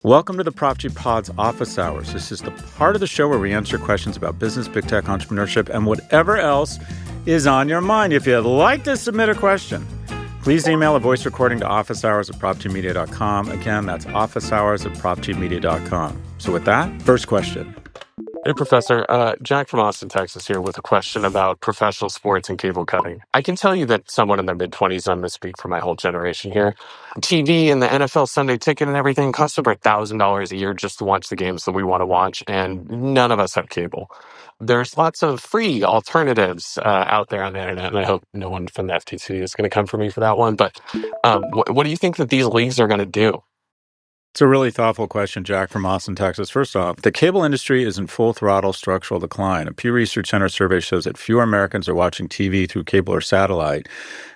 Welcome to the Prof G Pod's Office Hours. This is the part of the show where we answer questions about business, big tech, entrepreneurship, and whatever else is on your mind. If you'd like to submit a question, please email a voice recording to officehours@profgmedia.com. Again, that's officehours@profgmedia.com. So with that, first question. Hey, Professor. Jack from Austin, Texas here with a question about professional sports and cable cutting. I can tell you that someone in their mid-20s, I'm going to speak for my whole generation here, TV and the NFL Sunday ticket and everything costs over $1,000 a year just to watch the games that we want to watch, and none of us have cable. There's lots of free alternatives out there on the internet, and I hope no one from the FTC is going to come for me for that one, but what do you think that these leagues are going to do? It's a really thoughtful question, Jack from Austin, Texas. First off, the cable industry is in full throttle structural decline. A Pew Research Center survey shows that fewer Americans are watching TV through cable or satellite,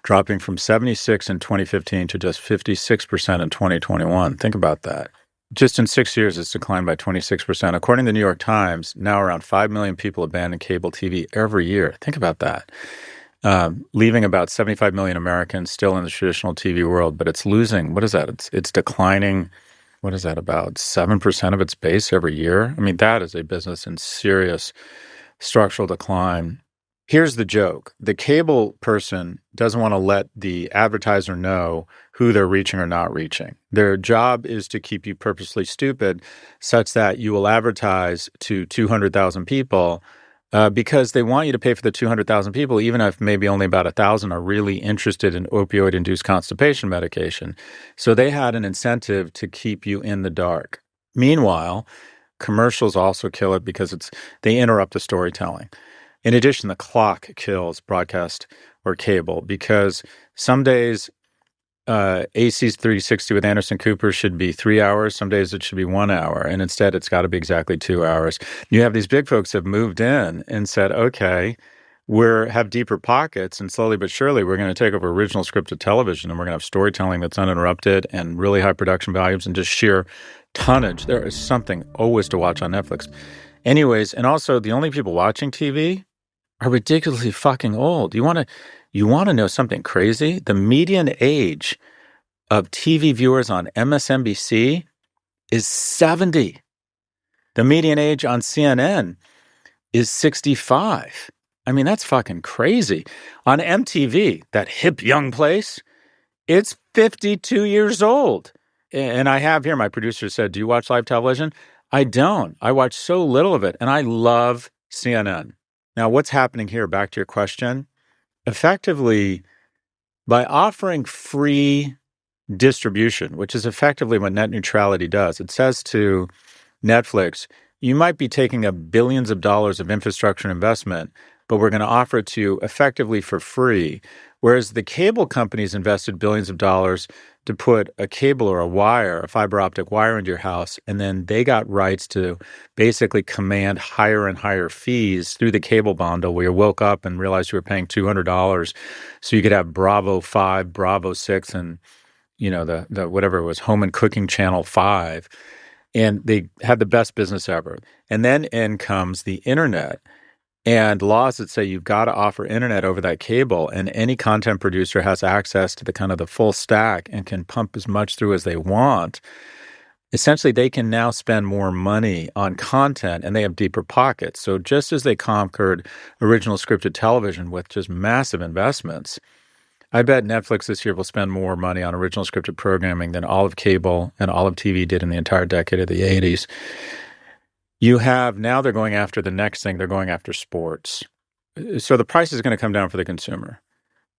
dropping from 76 in 2015 to just 56% in 2021. Think about that. Just in 6 years, it's declined by 26%. According to the New York Times, now around 5 million people abandon cable TV every year. Think about that. Leaving about 75 million Americans still in the traditional TV world, but it's losing, what is that? It's declining. What is that, about 7% of its base every year? I mean, that is a business in serious structural decline. Here's the joke. The cable person doesn't want to let the advertiser know who they're reaching or not reaching. Their job is to keep you purposely stupid such that you will advertise to 200,000 people because they want you to pay for the 200,000 people, even if maybe only about 1,000 are really interested in opioid-induced constipation medication. So they had an incentive to keep you in the dark. Meanwhile, commercials also kill it because they interrupt the storytelling. In addition, the clock kills broadcast or cable because some days AC's 360 with Anderson Cooper should be 3 hours. Some days it should be 1 hour. And instead, it's got to be exactly 2 hours. You have these big folks that have moved in and said, okay, have deeper pockets. And slowly but surely, we're going to take over original scripted television and we're going to have storytelling that's uninterrupted and really high production values and just sheer tonnage. There is something always to watch on Netflix. Anyways, and also the only people watching TV are ridiculously fucking old. You want to know something crazy? The median age of TV viewers on MSNBC is 70. The median age on CNN is 65. I mean, that's fucking crazy. On MTV, that hip young place, it's 52 years old. And I have here, my producer said, do you watch live television? I don't. I watch so little of it, and I love CNN. Now, what's happening here, back to your question, effectively, by offering free distribution, which is effectively what net neutrality does, it says to Netflix, you might be taking up billions of dollars of infrastructure investment, but we're going to offer it to you effectively for free. Whereas the cable companies invested billions of dollars to put a cable or a fiber optic wire into your house, and then they got rights to basically command higher and higher fees through the cable bundle where you woke up and realized you were paying $200 so you could have Bravo 5, Bravo 6, and the whatever it was, Home and Cooking Channel 5. And they had the best business ever. And then in comes the internet and laws that say you've got to offer internet over that cable, and any content producer has access to the full stack and can pump as much through as they want. Essentially, they can now spend more money on content and they have deeper pockets. So just as they conquered original scripted television with just massive investments, I bet Netflix this year will spend more money on original scripted programming than all of cable and all of TV did in the entire decade of the 80s. Now they're going after the next thing. They're going after sports. So the price is going to come down for the consumer.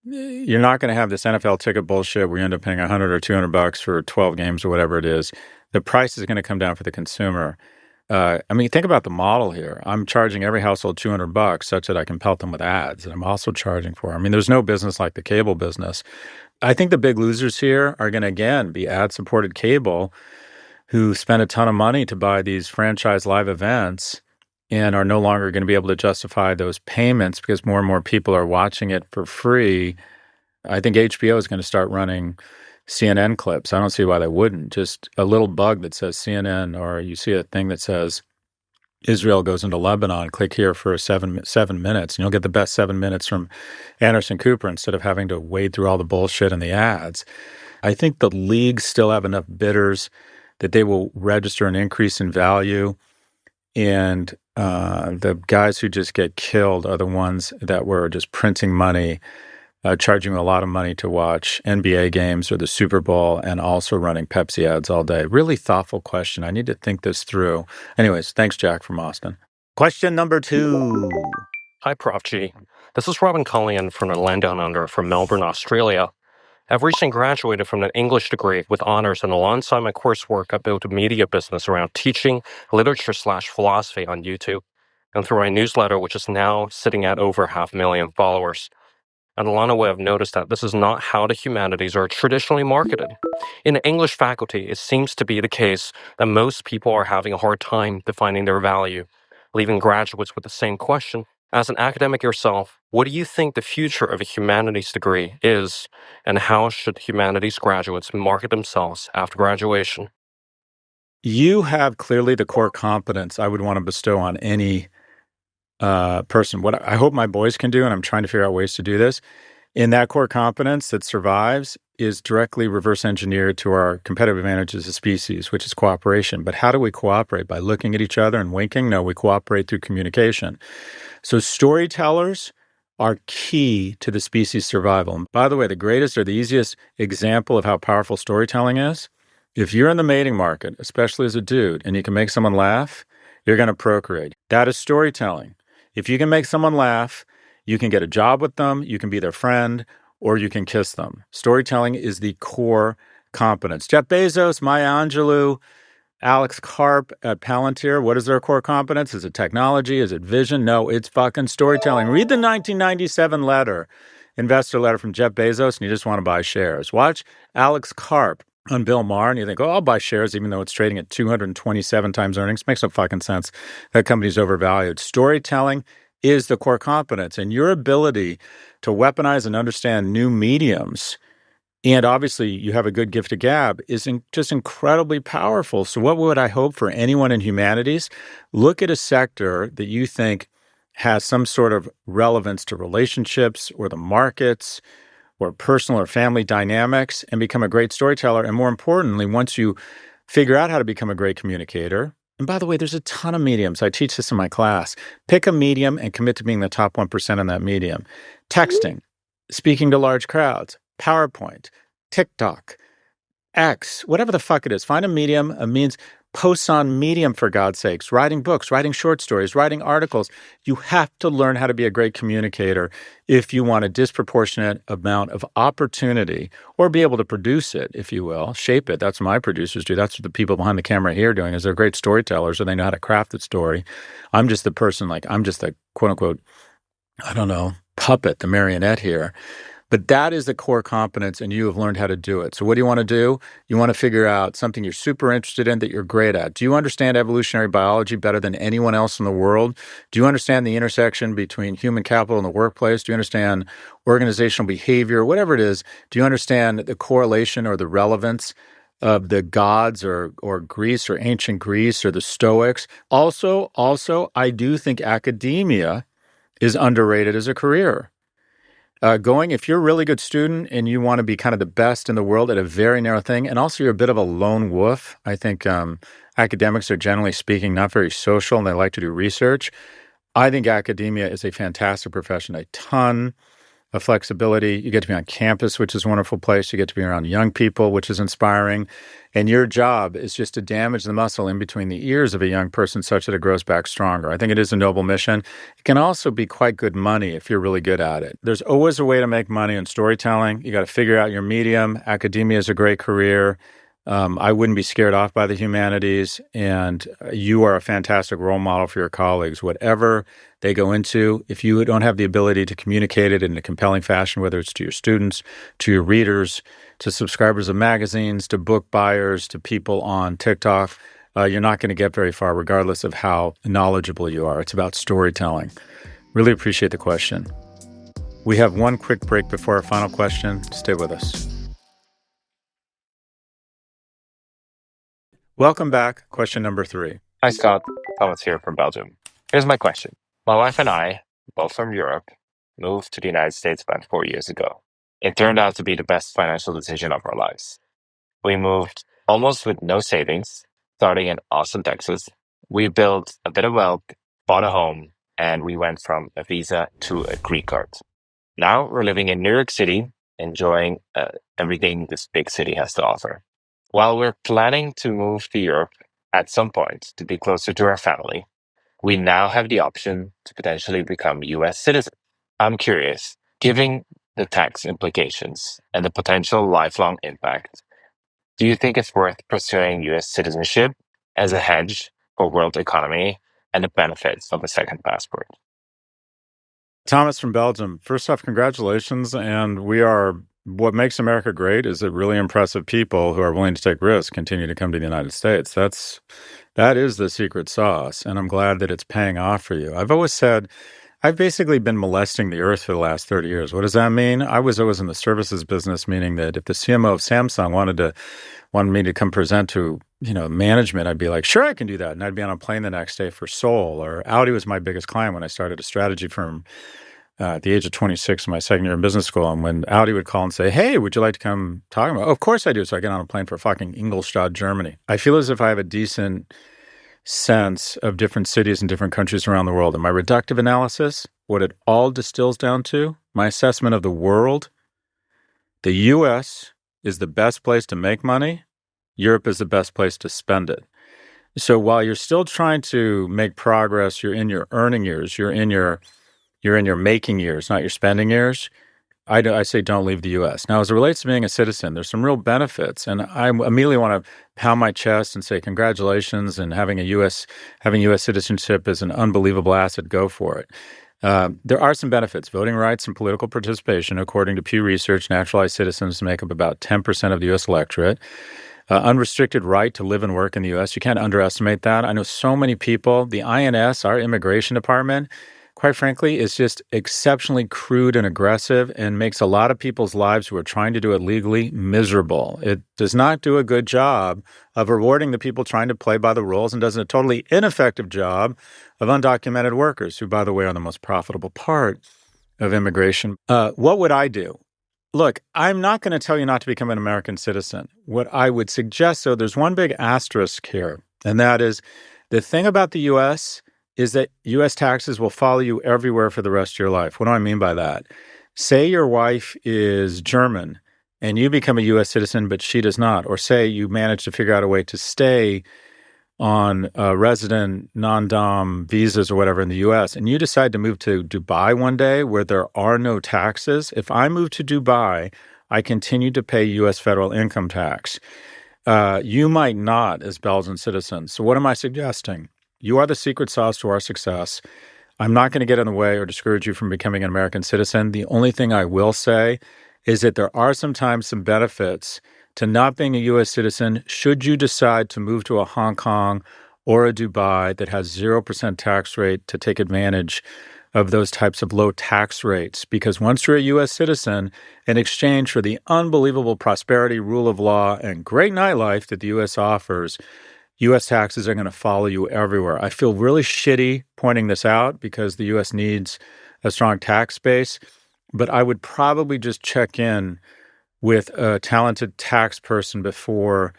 You're not going to have this NFL ticket bullshit where you end up paying $100 or $200 for 12 games or whatever it is. The price is going to come down for the consumer. Think about the model here. I'm charging every household $200 such that I can pelt them with ads, and I'm also charging for. There's no business like the cable business. I think the big losers here are going to, again, be ad-supported cable who spend a ton of money to buy these franchise live events and are no longer going to be able to justify those payments because more and more people are watching it for free. I think HBO is going to start running CNN clips. I don't see why they wouldn't. Just a little bug that says CNN, or you see a thing that says Israel goes into Lebanon, click here for 7 minutes, and you'll get the best 7 minutes from Anderson Cooper instead of having to wade through all the bullshit and the ads. I think the leagues still have enough bidders that they will register an increase in value. And the guys who just get killed are the ones that were just printing money, charging a lot of money to watch NBA games or the Super Bowl, and also running Pepsi ads all day. Really thoughtful question. I need to think this through. Anyways, thanks, Jack from Austin. Question number 2. Hi, Prof G. This is Robin Cullian from the land down under from Melbourne, Australia. I've recently graduated from an English degree with honors, and alongside my coursework, I built a media business around teaching literature/philosophy on YouTube and through my newsletter, which is now sitting at over 500,000 followers. And along the way, I've noticed that this is not how the humanities are traditionally marketed. In the English faculty, it seems to be the case that most people are having a hard time defining their value, leaving graduates with the same question. As an academic yourself, what do you think the future of a humanities degree is, and how should humanities graduates market themselves after graduation? You have clearly the core competence I would want to bestow on any person. What I hope my boys can do, and I'm trying to figure out ways to do this, in that core competence that survives is directly reverse engineered to our competitive advantage as a species, which is cooperation. But how do we cooperate? By looking at each other and winking? No, we cooperate through communication. So storytellers are key to the species' survival. And by the way, the greatest or the easiest example of how powerful storytelling is, if you're in the mating market, especially as a dude, and you can make someone laugh, you're going to procreate. That is storytelling. If you can make someone laugh, you can get a job with them, you can be their friend, or you can kiss them. Storytelling is the core competence. Jeff Bezos, Maya Angelou, Alex Karp at Palantir, what is their core competence? Is it technology? Is it vision? No, it's fucking storytelling. Read the 1997 investor letter from Jeff Bezos, and you just want to buy shares. Watch Alex Karp on Bill Maher, and you think, oh, I'll buy shares even though it's trading at 227 times earnings. Makes no fucking sense. That company's overvalued. Storytelling is the core competence, and your ability to weaponize and understand new mediums, and obviously you have a good gift of gab, is just incredibly powerful. So what would I hope for anyone in humanities? Look at a sector that you think has some sort of relevance to relationships or the markets or personal or family dynamics and become a great storyteller. And more importantly, once you figure out how to become a great communicator, and by the way, there's a ton of mediums. I teach this in my class. Pick a medium and commit to being the top 1% in that medium. Texting, speaking to large crowds, PowerPoint, TikTok, X, whatever the fuck it is. Find a medium, a means, posts on Medium, for God's sakes, writing books, writing short stories, writing articles. You have to learn how to be a great communicator if you want a disproportionate amount of opportunity, or be able to produce it, if you will, shape it. That's what my producers do. That's what the people behind the camera here are doing, is they're great storytellers, or they know how to craft the story. I'm just the person, I'm just the quote unquote, I don't know, puppet, the marionette here. But that is the core competence, and you have learned how to do it. So what do you want to do? You want to figure out something you're super interested in that you're great at. Do you understand evolutionary biology better than anyone else in the world? Do you understand the intersection between human capital and the workplace? Do you understand organizational behavior? Whatever it is, do you understand the correlation or the relevance of the gods or Greece or ancient Greece or the Stoics? Also, I do think academia is underrated as a career. If you're a really good student and you want to be kind of the best in the world at a very narrow thing, and also you're a bit of a lone wolf, I think academics are generally speaking not very social and they like to do research. I think academia is a fantastic profession, a ton of flexibility. You get to be on campus, which is a wonderful place. You get to be around young people, which is inspiring. And your job is just to damage the muscle in between the ears of a young person such that it grows back stronger. I think it is a noble mission. It can also be quite good money if you're really good at it. There's always a way to make money in storytelling. You got to figure out your medium. Academia is a great career. I wouldn't be scared off by the humanities, and you are a fantastic role model for your colleagues. Whatever they go into, if you don't have the ability to communicate it in a compelling fashion, whether it's to your students, to your readers, to subscribers of magazines, to book buyers, to people on TikTok, you're not going to get very far regardless of how knowledgeable you are. It's about storytelling. Really appreciate the question. We have one quick break before our final question. Stay with us. Welcome back. Question number 3. Hi, Scott. Thomas here from Belgium. Here's my question. My wife and I, both from Europe, moved to the United States about 4 years ago. It turned out to be the best financial decision of our lives. We moved almost with no savings, starting in Austin, Texas. We built a bit of wealth, bought a home, and we went from a visa to a green card. Now we're living in New York City, enjoying everything this big city has to offer. While we're planning to move to Europe at some point to be closer to our family, we now have the option to potentially become US citizens. I'm curious, given the tax implications and the potential lifelong impact, do you think it's worth pursuing US citizenship as a hedge for world economy and the benefits of a second passport? Thomas from Belgium. First off, congratulations. And what makes America great is that really impressive people who are willing to take risks continue to come to the United States. That is the secret sauce. And I'm glad that it's paying off for you. I've always said, I've basically been molesting the earth for the last 30 years. What does that mean? I was always in the services business, meaning that if the CMO of Samsung wanted me to come present to, management, I'd be like, sure, I can do that. And I'd be on a plane the next day for Seoul. Or Audi was my biggest client when I started a strategy firm at the age of 26 in my second year in business school. And when Audi would call and say, hey, would you like to come talk about? Oh, of course I do. So I get on a plane for fucking Ingolstadt, Germany. I feel as if I have a decent sense of different cities and different countries around the world. And my reductive analysis, what it all distills down to, my assessment of the world, the U.S. is the best place to make money. Europe is the best place to spend it. So while you're still trying to make progress, you're in your earning years, you're in your making years, not your spending years. I say don't leave the U.S. Now, as it relates to being a citizen, there's some real benefits, and I immediately want to pound my chest and say congratulations. And having U.S. citizenship is an unbelievable asset. Go for it. There are some benefits: voting rights and political participation. According to Pew Research, naturalized citizens make up about 10% of the U.S. electorate. Unrestricted right to live and work in the U.S. You can't underestimate that. I know so many people. The INS, our immigration department, quite frankly, is just exceptionally crude and aggressive and makes a lot of people's lives who are trying to do it legally miserable. It does not do a good job of rewarding the people trying to play by the rules and does a totally ineffective job of undocumented workers, who, by the way, are the most profitable part of immigration. What would I do? Look, I'm not going to tell you not to become an American citizen. What I would suggest, though, there's one big asterisk here, and that is the thing about the U.S. is that U.S. taxes will follow you everywhere for the rest of your life. What do I mean by that? Say your wife is German and you become a U.S. citizen, but she does not. Or say you manage to figure out a way to stay on resident non-dom visas or whatever in the U.S., and you decide to move to Dubai one day where there are no taxes. If I move to Dubai, I continue to pay U.S. federal income tax. You might not as Belgian citizens. So what am I suggesting? You are the secret sauce to our success. I'm not going to get in the way or discourage you from becoming an American citizen. The only thing I will say is that there are sometimes some benefits to not being a U.S. citizen should you decide to move to a Hong Kong or a Dubai that has 0% tax rate to take advantage of those types of low tax rates. Because once you're a U.S. citizen, in exchange for the unbelievable prosperity, rule of law, and great nightlife that the U.S. offers, U.S. taxes are going to follow you everywhere. I feel really shitty pointing this out because the U.S. needs a strong tax base, but I would probably just check in with a talented tax person before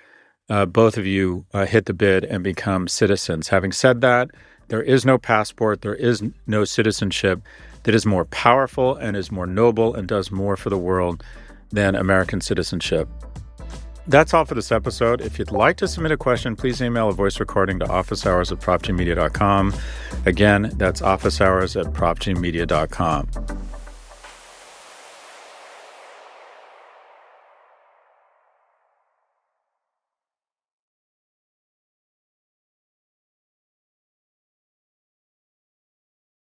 both of you hit the bid and become citizens. Having said that, there is no passport, there is no citizenship that is more powerful and is more noble and does more for the world than American citizenship. That's all for this episode. If you'd like to submit a question, please email a voice recording to officehours@profgmedia.com. Again, that's officehours@profgmedia.com.